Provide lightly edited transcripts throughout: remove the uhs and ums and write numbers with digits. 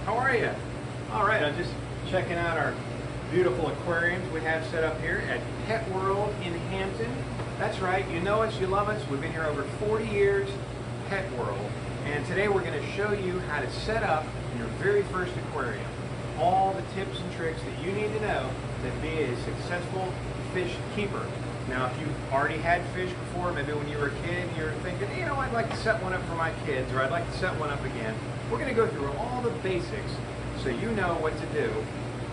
How are you? All right, I'm just checking out our beautiful aquariums we have set up here at Pet World in Hampton. That's right, you know us, you love us. We've been here over 40 years, Pet World. And today we're going to show you how to set up your very first aquarium. All the tips and tricks that you need to know to be a successful fish keeper. Now, if you've already had fish before, maybe when you were a kid, you're thinking, you know, I'd like to set one up for my kids, or I'd like to set one up again. We're going to go through all the basics so you know what to do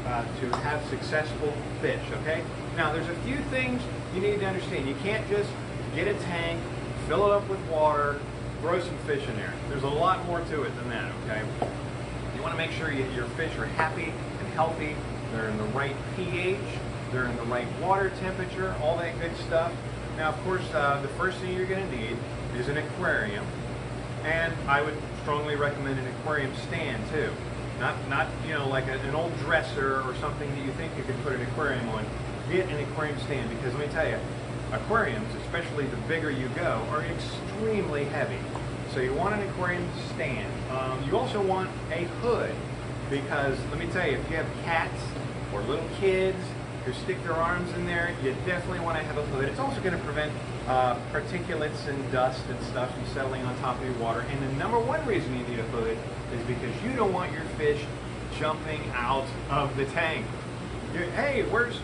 to have successful fish, okay? Now, there's a few things you need to understand. You can't just get a tank, fill it up with water, throw some fish in there. There's a lot more to it than that, okay? You want to make sure your fish are happy and healthy. They're in the right pH. They're in the right water temperature, all that good stuff. Now, of course, the first thing you're going to need is an aquarium. And I would strongly recommend an aquarium stand, too. Not you know, like an old dresser or something that you think you could put an aquarium on. Get an aquarium stand, because let me tell you, aquariums, especially the bigger you go, are extremely heavy. So you want an aquarium stand. You also want a hood, because let me tell you, if you have cats or little kids who stick their arms in there, you definitely want to have a hood. It's also going to prevent particulates and dust and stuff from settling on top of your water. And the number one reason you need a hood is because you don't want your fish jumping out of the tank. Hey, where's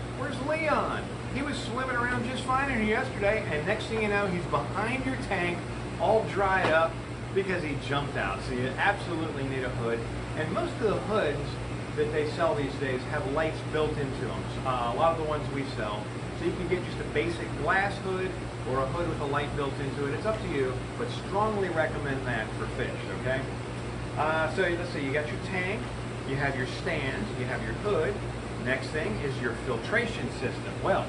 Leon? He was swimming around just fine in here yesterday, and next thing you know, he's behind your tank, all dried up because he jumped out. So you absolutely need a hood. And most of the hoods that they sell these days have lights built into them. A lot of the ones we sell. So you can get just a basic glass hood or a hood with a light built into it. It's up to you, but strongly recommend that for fish, okay? So let's see, you got your tank, you have your stand, you have your hood. Next thing is your filtration system. Well,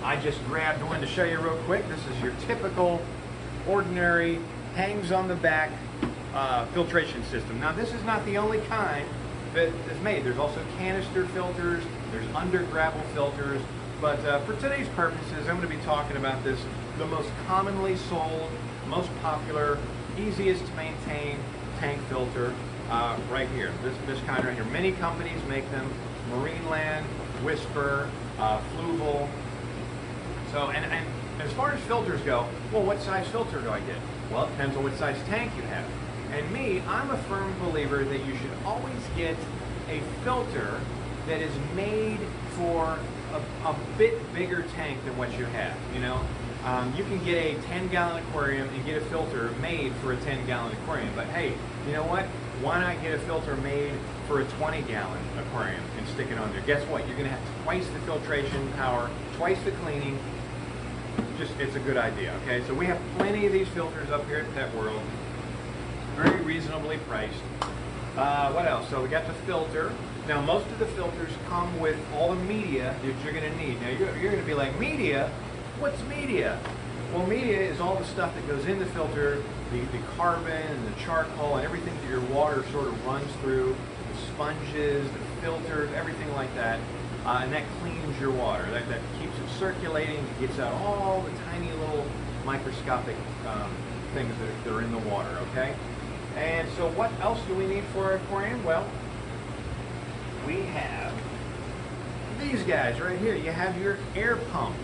I just grabbed one to show you real quick. This is your typical, ordinary, hangs on the back filtration system. Now, this is not the only kind that is made. There's also canister filters, there's under gravel filters, but for today's purposes, I'm going to be talking about this, the most commonly sold, most popular, easiest to maintain tank filter right here. This kind right here. Many companies make them: Marineland, Whisper, Fluval. So, and as far as filters go, well, what size filter do I get? Well, it depends on what size tank you have. And me, I'm a firm believer that you should always get a filter that is made for a bit bigger tank than what you have, you know? You can get a 10-gallon aquarium and get a filter made for a 10-gallon aquarium, but hey, you know what? Why not get a filter made for a 20-gallon aquarium and stick it on there? Guess what? You're going to have twice the filtration power, twice the cleaning. Just, it's a good idea, okay? So we have plenty of these filters up here at Pet World, very reasonably priced. What else? So we got the filter. Now, most of the filters come with all the media that you're going to need. Now, you're going to be like, media? What's media? Well, media is all the stuff that goes in the filter, the carbon and the charcoal and everything that your water sort of runs through, the sponges, the filters, everything like that. And that cleans your water. That keeps it circulating. It gets out all the tiny little microscopic things that are in the water, okay? And so what else do we need for our aquarium? Well, we have these guys right here. You have your air pump,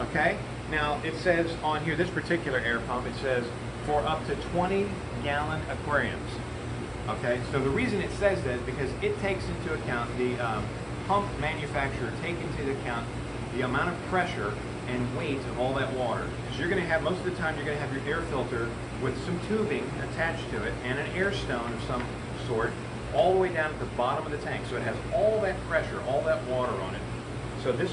okay? Now, it says on here, this particular air pump, it says for up to 20-gallon aquariums, okay? So the reason it says that is because it takes into account, the pump manufacturer take into account the amount of pressure and weight of all that water. Because you're going to have, most of the time, you're going to have your air filter with some tubing attached to it and an air stone of some sort all the way down at the bottom of the tank. So it has all that pressure, all that water on it. So this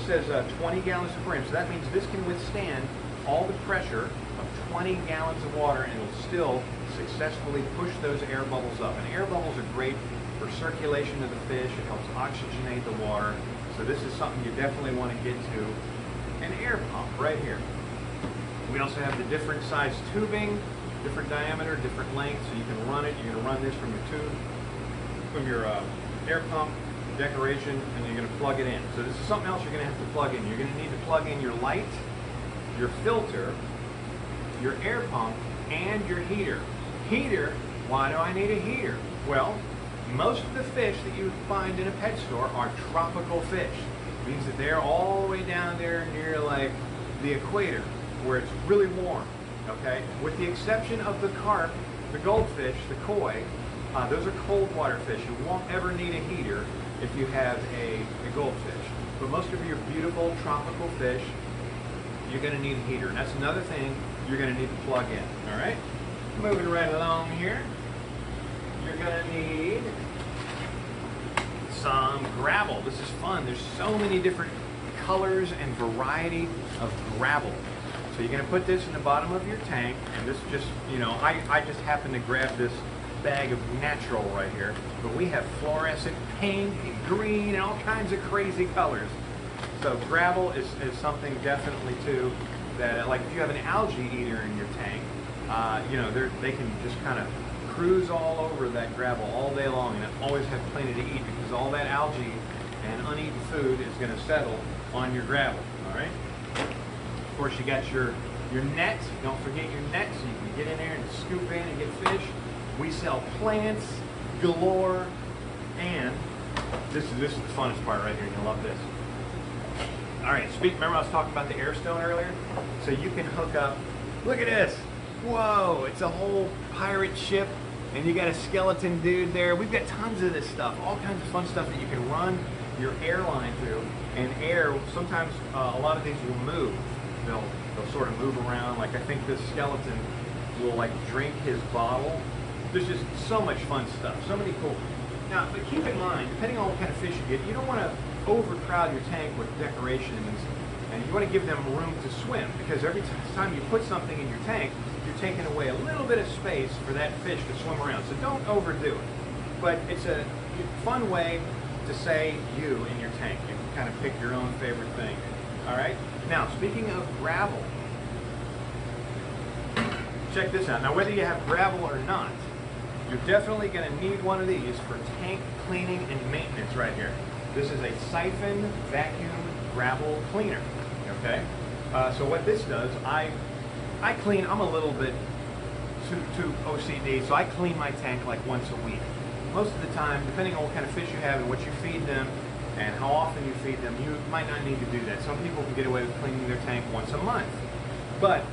says 20 gallons of aquarium. So that means this can withstand all the pressure of 20 gallons of water, and it'll still successfully push those air bubbles up. And air bubbles are great for circulation of the fish. It helps oxygenate the water. So this is something you definitely want to get to. An air pump right here. We also have the different size tubing, different diameter, different length, so you can run it. You're going to run this from your tube, from your air pump decoration, and you're going to plug it in. So this is something else you're going to have to plug in. You're going to need to plug in your light, your filter, your air pump, and your heater. Heater Why do I need a heater? Well, most of the fish that you find in a pet store are tropical fish. It means that they're all the way down there near like the equator where it's really warm, okay? With the exception of the carp, the goldfish, the koi, those are cold water fish. You won't ever need a heater if you have a goldfish. But most of your beautiful tropical fish, you're gonna need a heater. And that's another thing you're gonna need to plug in, all right? Moving right along here, you're gonna need some gravel. This is fun. There's so many different colors and variety of gravel. So you're gonna put this in the bottom of your tank, and this just, you know, I just happen to grab this bag of natural right here, but we have fluorescent pink and green and all kinds of crazy colors. So gravel is something definitely too that, like if you have an algae eater in your tank, you know, they can just kind of cruise all over that gravel all day long and always have plenty to eat, because all that algae and uneaten food is going to settle on your gravel. All right. Of course, you got your net. Don't forget your net, so you can get in there and scoop in and get fish. We sell plants galore, and this is the funnest part right here. You'll love this. All right, remember I was talking about the air stone earlier? So you can hook up, look at this. Whoa, it's a whole pirate ship, and you got a skeleton dude there. We've got tons of this stuff, all kinds of fun stuff that you can run your airline through. And air, sometimes a lot of these will move. They'll sort of move around. Like I think this skeleton will like drink his bottle. There's just so much fun stuff, so many cool. Now, but keep in mind, depending on what kind of fish you get, you don't want to overcrowd your tank with decorations, and you want to give them room to swim, because every time you put something in your tank, you're taking away a little bit of space for that fish to swim around. So don't overdo it. But it's a fun way to say you in your tank. You can kind of pick your own favorite thing. All right? Now, speaking of gravel, check this out. Now, whether you have gravel or not, you're definitely going to need one of these for tank cleaning and maintenance right here. This is a siphon vacuum gravel cleaner, okay? So what this does, I clean, I'm a little bit too OCD, so I clean my tank like once a week. Most of the time, depending on what kind of fish you have and what you feed them and how often you feed them, you might not need to do that. Some people can get away with cleaning their tank once a month. But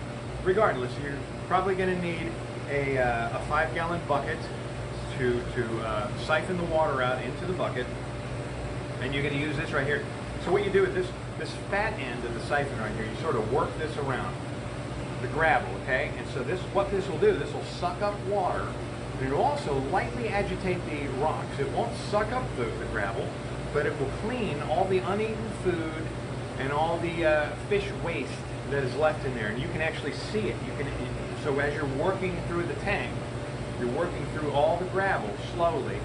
regardless, you're probably going to need a 5-gallon bucket to siphon the water out into the bucket, and you're going to use this right here. So what you do with this fat end of the siphon right here, you sort of work this around the gravel, okay? And so what this will do, this will suck up water, and it will also lightly agitate the rocks. It won't suck up the gravel, but it will clean all the uneaten food and all the fish waste that is left in there, and you can actually see it. So as you're working through the tank, you're working through all the gravel slowly.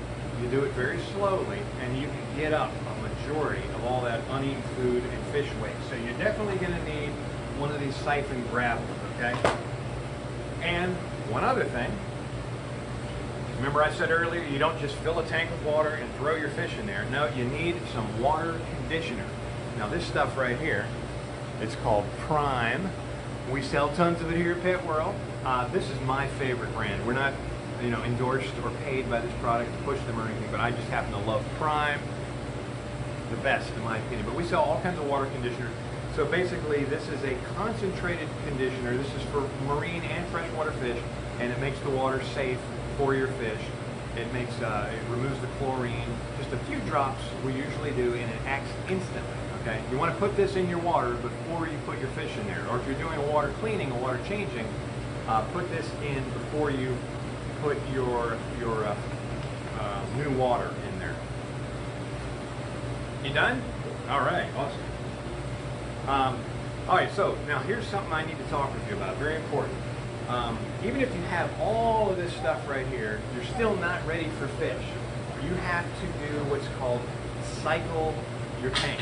You do it very slowly, and you can get up a majority of all that uneaten food and fish waste. So you're definitely going to need one of these siphon gravels, okay? And one other thing, remember I said earlier, you don't just fill a tank with water and throw your fish in there. No, you need some water conditioner. Now this stuff right here, it's called Prime. We sell tons of it here at Pet World. This is my favorite brand. We're not, you know, endorsed or paid by this product to push them or anything, but I just happen to love Prime the best in my opinion. But we sell all kinds of water conditioners. So basically this is a concentrated conditioner. This is for marine and freshwater fish, and it makes the water safe for your fish. It removes the chlorine. Just a few drops we usually do, and it acts instantly. Okay, you want to put this in your water before you put your fish in there, or if you're doing a water cleaning, a water changing, put this in before you put your new water in there. You done? All right, awesome. All right, so now here's something I need to talk with you about. Very important. Even if you have all of this stuff right here, you're still not ready for fish. You have to do what's called cycle your tank.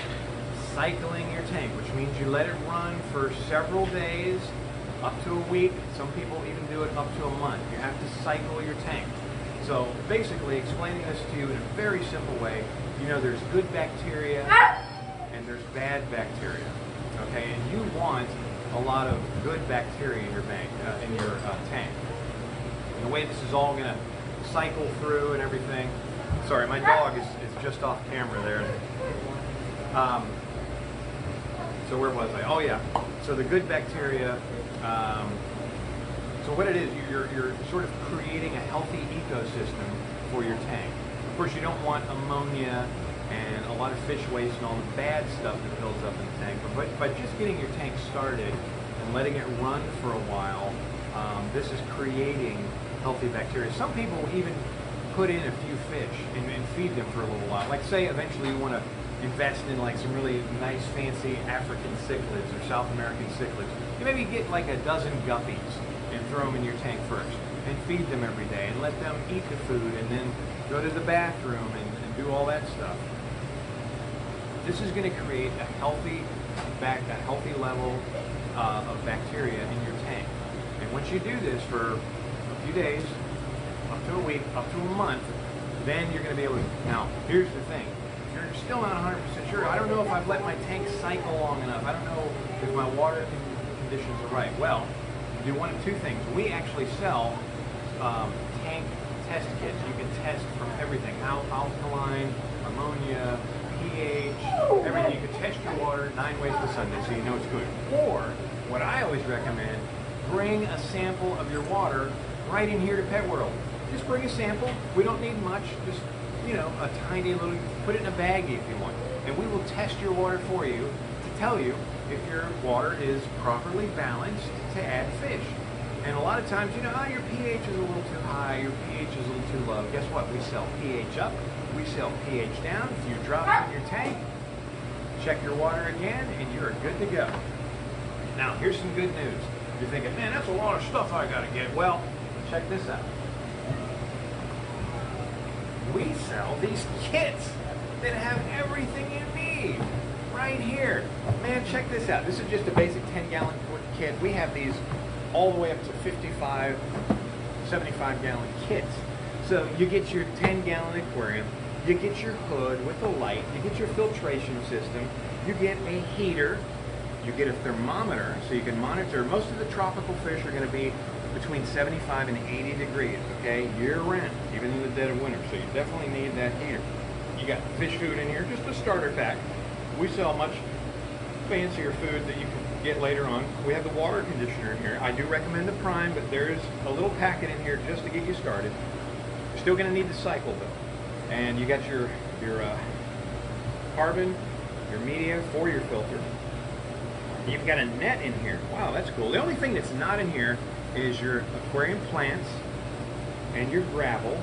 Cycling your tank, which means you let it run for several days, up to a week. Some people even do it up to a month. You have to cycle your tank. So basically, explaining this to you in a very simple way, you know there's good bacteria and there's bad bacteria. Okay, and you want a lot of good bacteria in your tank. And the way this is all going to cycle through and everything. Sorry, my dog is just off camera there. So where was I? Oh yeah. So the good bacteria. So what it is, you're sort of creating a healthy ecosystem for your tank. Of course, you don't want ammonia and a lot of fish waste and all the bad stuff that builds up in the tank. But by just getting your tank started and letting it run for a while, this is creating healthy bacteria. Some people even put in a few fish and feed them for a little while. Like say eventually you want to invest in like some really nice fancy African cichlids or South American cichlids. You maybe get like a dozen guppies and throw them in your tank first and feed them every day and let them eat the food and then go to the bathroom and do all that stuff. This is going to create a healthy level of bacteria in your tank. And once you do this for a few days, up to a week, up to a month, then you're going to be able to. Now, here's the thing. You're still not 100% sure. I don't know if I've let my tank cycle long enough. I don't know if my water conditions are right. Well, you do one of two things. We actually sell tank test kits. You can test from everything. Alkaline, ammonia, pH, everything. You can test your water 9 ways to Sunday so you know it's good. Or, what I always recommend, bring a sample of your water right in here to Pet World. Just bring a sample. We don't need much. Just, you know, a tiny little, put it in a baggie if you want. And we will test your water for you to tell you if your water is properly balanced to add fish. And a lot of times, you know, oh, your pH is a little too high, your pH is a little too low. Guess what? We sell pH up, we sell pH down. If you drop it in your tank, check your water again, and you're good to go. Now, here's some good news. You're thinking, man, that's a lot of stuff I gotta get. Well, check this out. We sell these kits that have everything you need right here. Man, check this out. This is just a basic 10-gallon kit. We have these all the way up to 55, 75-gallon kits. So you get your 10-gallon aquarium, you get your hood with a light, you get your filtration system, you get a heater, you get a thermometer so you can monitor. Most of the tropical fish are going to be between 75 and 80 degrees, okay, year-round, even in the dead of winter, so you definitely need that heater. You got fish food in here, just a starter pack. We sell much fancier food that you can get later on. We have the water conditioner in here. I do recommend the Prime, but there's a little packet in here just to get you started. You're still going to need the cycle, though. And you got your carbon, your media for your filter. You've got a net in here. Wow, that's cool. The only thing that's not in here is your aquarium plants and your gravel,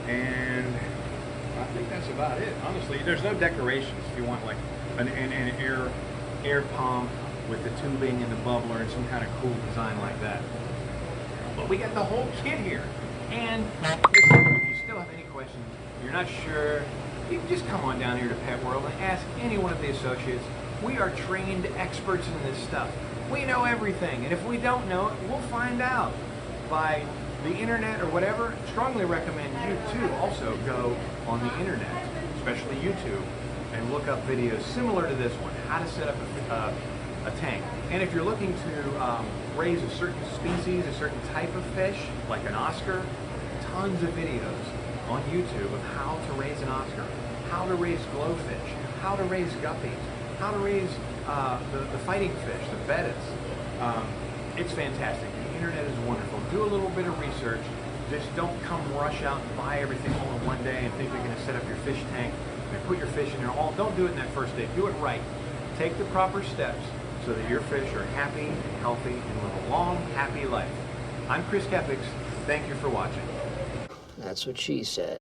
and I think that's about it. Honestly, there's no decorations. If you want like an air pump with the tubing and the bubbler and some kind of cool design like that. But we got the whole kit here. And listen, if you still have any questions, you're not sure, you can just come on down here to Pet World and ask any one of the associates. We are trained experts in this stuff. We know everything, and if we don't know it, we'll find out by the internet or whatever. Strongly recommend you too also go on the internet, especially YouTube, and look up videos similar to this one, how to set up a tank. And if you're looking to raise a certain species, a certain type of fish, like an Oscar, tons of videos on YouTube of how to raise an Oscar, how to raise glowfish, how to raise guppies, how to raise the fighting fish, the bettas. It's fantastic. The internet is wonderful. Do a little bit of research. Just don't come rush out and buy everything all in one day and think you're going to set up your fish tank and put your fish in there all. Don't do it in that first day. Do it right. Take the proper steps so that your fish are happy and healthy and live a long, happy life. I'm Chris Kepix. Thank you for watching. That's what she said.